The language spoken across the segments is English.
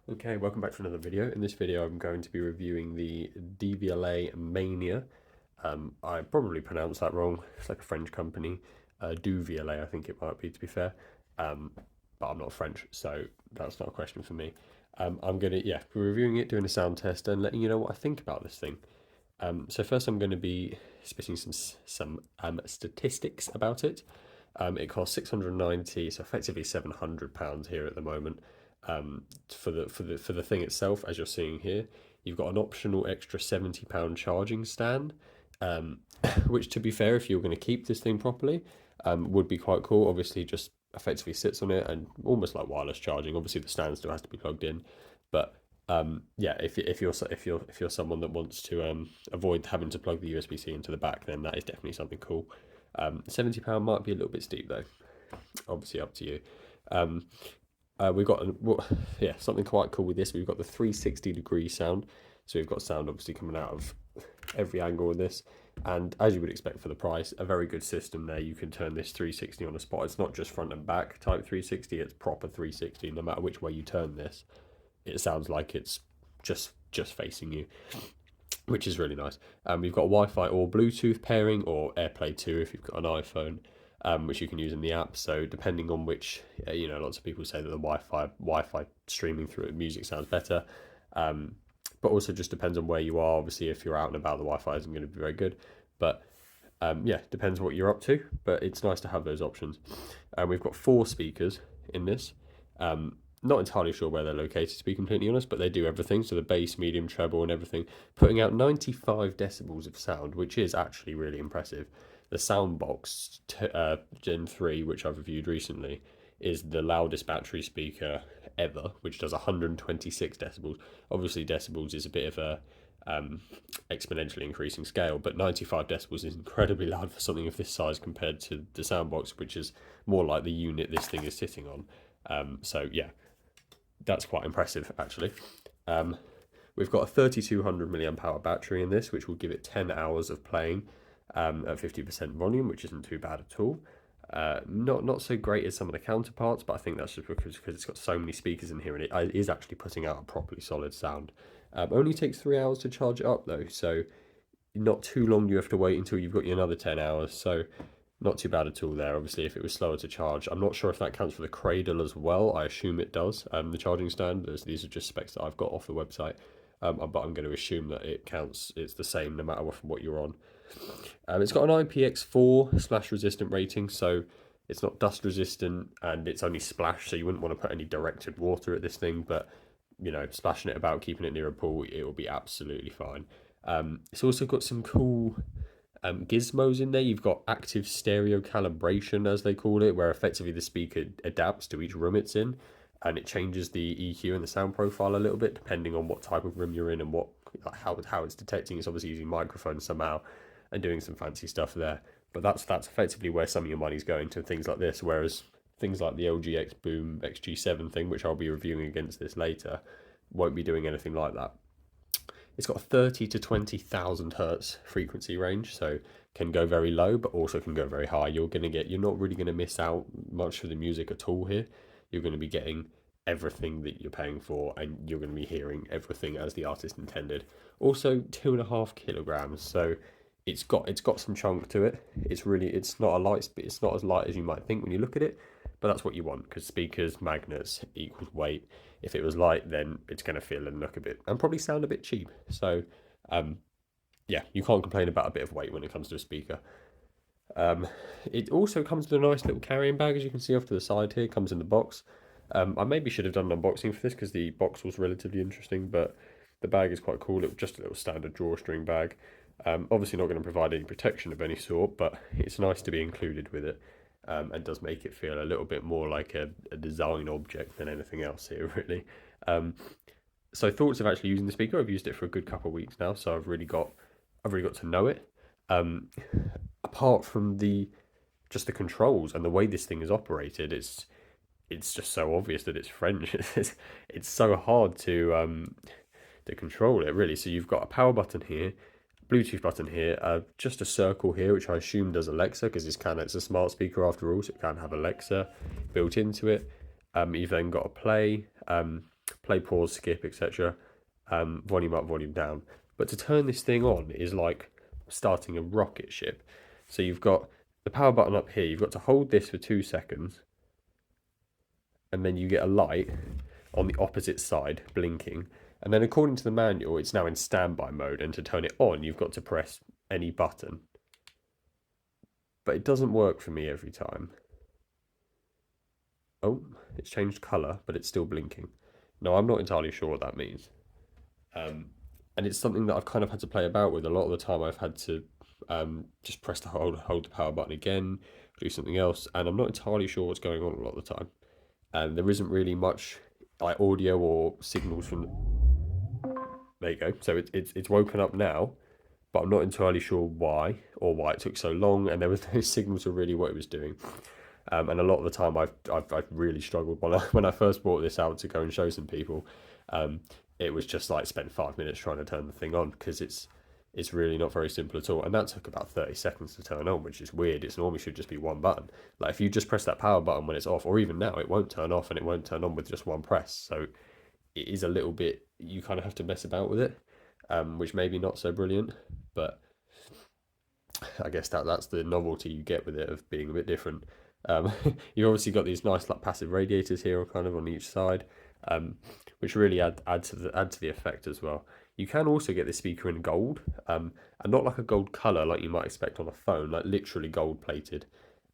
Okay, welcome back to another video. In this video, I'm going to be reviewing the Devialet Mania. I probably pronounced that wrong. It's like a French company. Devialet, I think it might be, to be fair. But I'm not French, so that's not a question for me. I'm going to, be reviewing it, doing a sound test, and letting you know what I think about this thing. So first, I'm going to be spitting some statistics about it. It costs 690, so effectively £700 here at the moment. For the thing itself, as you're seeing here, you've got an optional extra £70 charging stand, which, to be fair, if you're going to keep this thing properly, would be quite cool. Obviously, just effectively sits on it and almost like wireless charging. Obviously, the stand still has to be plugged in, but yeah, if you're someone that wants to avoid having to plug the USB-C into the back, then that is definitely something cool. £70 might be a little bit steep though. Obviously, up to you. We've got something quite cool with this. We've got the 360-degree sound, so we've got sound obviously coming out of every angle of this, and as you would expect for the price, a very good system there. You can turn this 360 on the spot. It's not just front and back type 360, it's proper 360. No matter which way you turn this, it sounds like it's just facing you, which is really nice. We've got a Wi-Fi or Bluetooth pairing, or AirPlay 2 if you've got an iPhone, which you can use in the app. So depending on which, lots of people say that the Wi-Fi streaming through music sounds better, but also just depends on where you are. Obviously, if you're out and about, the Wi-Fi isn't going to be very good, but yeah, depends what you're up to. But it's nice to have those options. We've got 4 speakers in this. Not entirely sure where they're located, to be completely honest, but they do everything. So the bass, medium, treble, and everything, putting out 95 decibels of sound, which is actually really impressive. The Soundbox Gen 3, which I've reviewed recently, is the loudest battery speaker ever, which does 126 decibels. Obviously, decibels is a bit of a exponentially increasing scale, but 95 decibels is incredibly loud for something of this size compared to the Soundbox, which is more like the unit this thing is sitting on. So yeah, that's quite impressive actually. We've got a 3200 milliamp hour battery in this, which will give it 10 hours of playing at 50% volume, which isn't too bad at all. Not so great as some of the counterparts, but I think that's just because it's got so many speakers in here, and it is actually putting out a properly solid sound. Only takes 3 hours to charge it up though, so not too long you have to wait until you've got your another 10 hours. So not too bad at all there. Obviously, if it was slower to charge, I'm not sure if that counts for the cradle as well. I assume it does. The charging stand, these are just specs that I've got off the website, but I'm going to assume that it counts. It's the same no matter what you're on. It's got an IPX4 splash resistant rating, so it's not dust resistant, and it's only splash, so you wouldn't want to put any directed water at this thing, but splashing it about, keeping it near a pool, it will be absolutely fine. It's also got some cool gizmos in there. You've got active stereo calibration, as they call it, where effectively the speaker adapts to each room it's in, and it changes the EQ and the sound profile a little bit depending on what type of room you're in and how it's detecting. It's obviously using microphones somehow and doing some fancy stuff there. But that's effectively where some of your money's going to, things like this, whereas things like the LG X Boom XG7 thing, which I'll be reviewing against this later, won't be doing anything like that. It's got a 30 to 20,000 hertz frequency range, so can go very low, but also can go very high. You're not really gonna miss out much of the music at all here. You're gonna be getting everything that you're paying for, and you're gonna be hearing everything as the artist intended. Also, 2.5 kilograms, so it's got some chunk to it. It's not a light, it's not as light as you might think when you look at it, but that's what you want, because speakers, magnets equals weight. If it was light, then it's going to feel and look a bit, and probably sound a bit cheap. So yeah, you can't complain about a bit of weight when it comes to a speaker. It also comes with a nice little carrying bag, as you can see off to the side here. It comes in the box. I maybe should have done an unboxing for this because the box was relatively interesting, but the bag is quite cool. It was just a little standard drawstring bag. Obviously not going to provide any protection of any sort, but it's nice to be included with it, and does make it feel a little bit more like a design object than anything else here, really. So thoughts of actually using the speaker, I've used it for a good couple of weeks now, so I've really got to know it. Apart from just the controls and the way this thing is operated, it's just so obvious that it's French. It's so hard to control it, really. So you've got a power button here, Bluetooth button here, just a circle here, which I assume does Alexa, because it's a smart speaker after all, so it can have Alexa built into it. You've then got a play, play, pause, skip, etc. Volume up, volume down. But to turn this thing on is like starting a rocket ship. So you've got the power button up here. You've got to hold this for 2 seconds, and then you get a light on the opposite side blinking. And then according to the manual, it's now in standby mode, and to turn it on, you've got to press any button. But it doesn't work for me every time. Oh, it's changed colour, but it's still blinking. No, I'm not entirely sure what that means. And it's something that I've kind of had to play about with. A lot of the time I've had to just press the hold the power button again, do something else, and I'm not entirely sure what's going on a lot of the time. And there isn't really much like audio or signals from. There you go. So it's woken up now, but I'm not entirely sure why or why it took so long, and there was no signal to really what it was doing. And a lot of the time I've really struggled when I first brought this out to go and show some people. It was just like spent 5 minutes trying to turn the thing on, because it's really not very simple at all. And that took about 30 seconds to turn on, which is weird. It's normally should just be one button. Like if you just press that power button when it's off, or even now, it won't turn off and it won't turn on with just one press. So it is a little bit, you kind of have to mess about with it, which maybe not so brilliant, but I guess that's the novelty you get with it, of being a bit different. You've obviously got these nice like passive radiators here, kind of on each side, which really add to the effect as well. You can also get this speaker in gold, and not like a gold color like you might expect on a phone, like literally gold plated,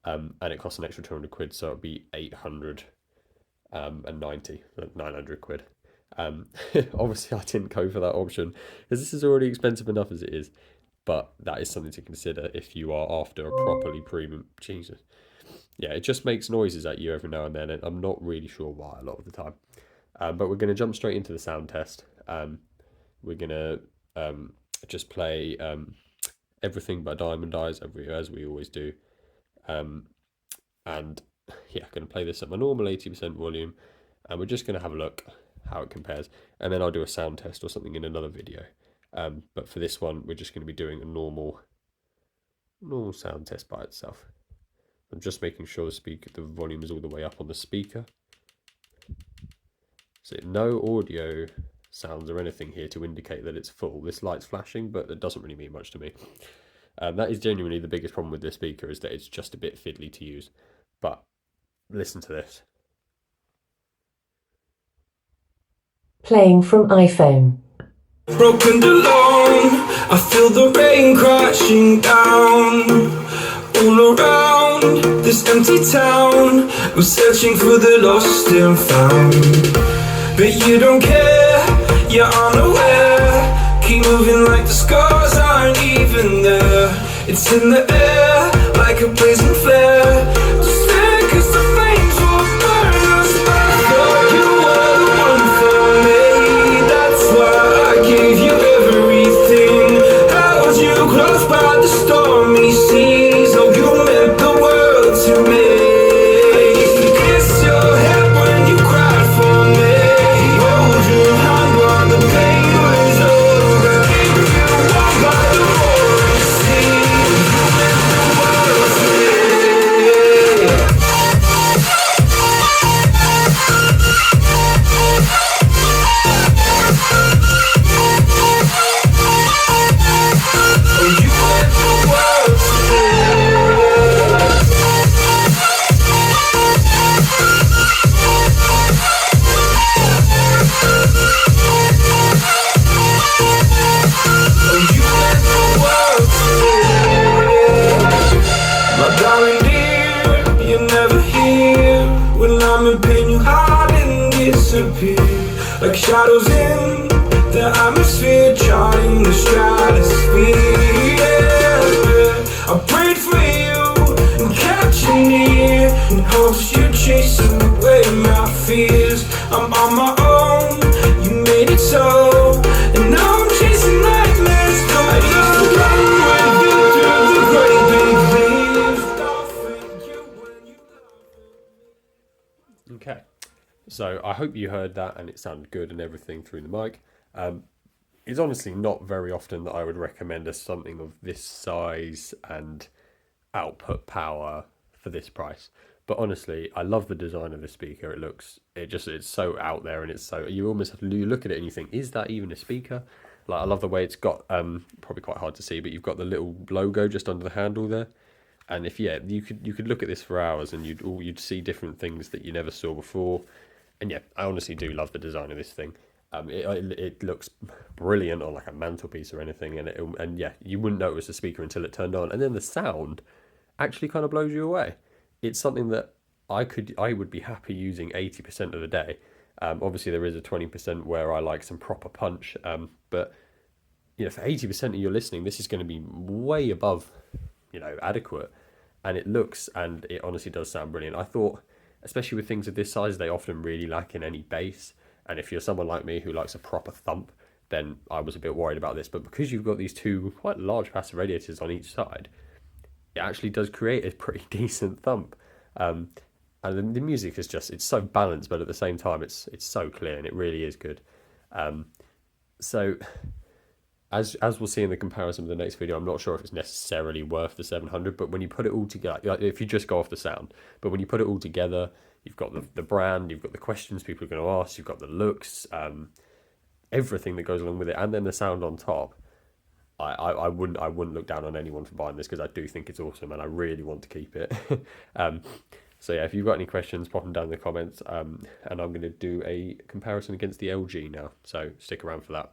and it costs an extra 200 quid, so it'd be 890, 900 quid. Obviously I didn't go for that option, because this is already expensive enough as it is, but that is something to consider if you are after a properly premium. Jesus. Yeah, it just makes noises at you every now and then, and I'm not really sure why a lot of the time. But we're going to jump straight into the sound test. We're going to just play Everything by Diamond Eyes, as we always do. And yeah, going to play this at my normal 80% volume, and we're just going to have a look how it compares. And then I'll do a sound test or something in another video. But for this one, we're just going to be doing a normal sound test by itself. I'm just making sure the volume is all the way up on the speaker. So no audio sounds or anything here to indicate that it's full. This light's flashing, but that doesn't really mean much to me. That is genuinely the biggest problem with this speaker, is that it's just a bit fiddly to use. But listen to this. Playing from iPhone. Broken alone, I feel the rain crashing down all around this empty town. I'm searching for the lost and found, but you don't care, you're unaware. Keep moving like the scars aren't even there. It's in the air like a blazing flare. Just stare, 'cause the flames will burn us. I thought you were the one for me, that's why I gave you everything. Held you close by the stormy seas. Oh, you meant the world to me. I used to kiss your head when you cried for me. Hold your hand while the pain was over. Keep you warm by the roaring sea. You meant the world to me. My darling dear, you're never here. When I'm in pain, you hide and disappear, like shadows in the atmosphere, trying the stratosphere. Yeah. I prayed for you and kept you near, in hopes you'd chase away my fears. I'm on my own, you made it so, and now I'm chasing nightmares. I used to run with you through the great big leaves. Okay, so I hope you heard that and it sounded good and everything through the mic. It's honestly not very often that I would recommend something of this size and output power for this price, But honestly, I love the design of the speaker. It's so out there, and it's so, you almost have to, you look at it and you think, is that even a speaker? Like, I love the way it's got, probably quite hard to see, but you've got the little logo just under the handle there. And if, yeah, you could look at this for hours, and you'd see different things that you never saw before. And yeah, I honestly do love the design of this thing. It looks brilliant on like a mantelpiece or anything, and yeah, you wouldn't know it was a speaker until it turned on, and then the sound actually kind of blows you away. It's something that I would be happy using 80% of the day. Obviously, there is a 20% where I like some proper punch, but for 80% of your listening, this is going to be way above, adequate, and it honestly does sound brilliant. I thought, especially with things of this size, they often really lack in any bass. And if you're someone like me who likes a proper thump, then I was a bit worried about this. But because you've got these two quite large passive radiators on each side, it actually does create a pretty decent thump. And the music is it's so balanced, but at the same time, it's so clear, and it really is good. So as we'll see in the comparison with the next video, I'm not sure if it's necessarily worth the 700, but when you put it all together, like if you just go off the sound, but when you put it all together, you've got the brand, you've got the questions people are going to ask, you've got the looks, everything that goes along with it, and then the sound on top. I wouldn't look down on anyone for buying this, because I do think it's awesome and I really want to keep it. So yeah, if you've got any questions, pop them down in the comments, and I'm going to do a comparison against the LG now, so stick around for that.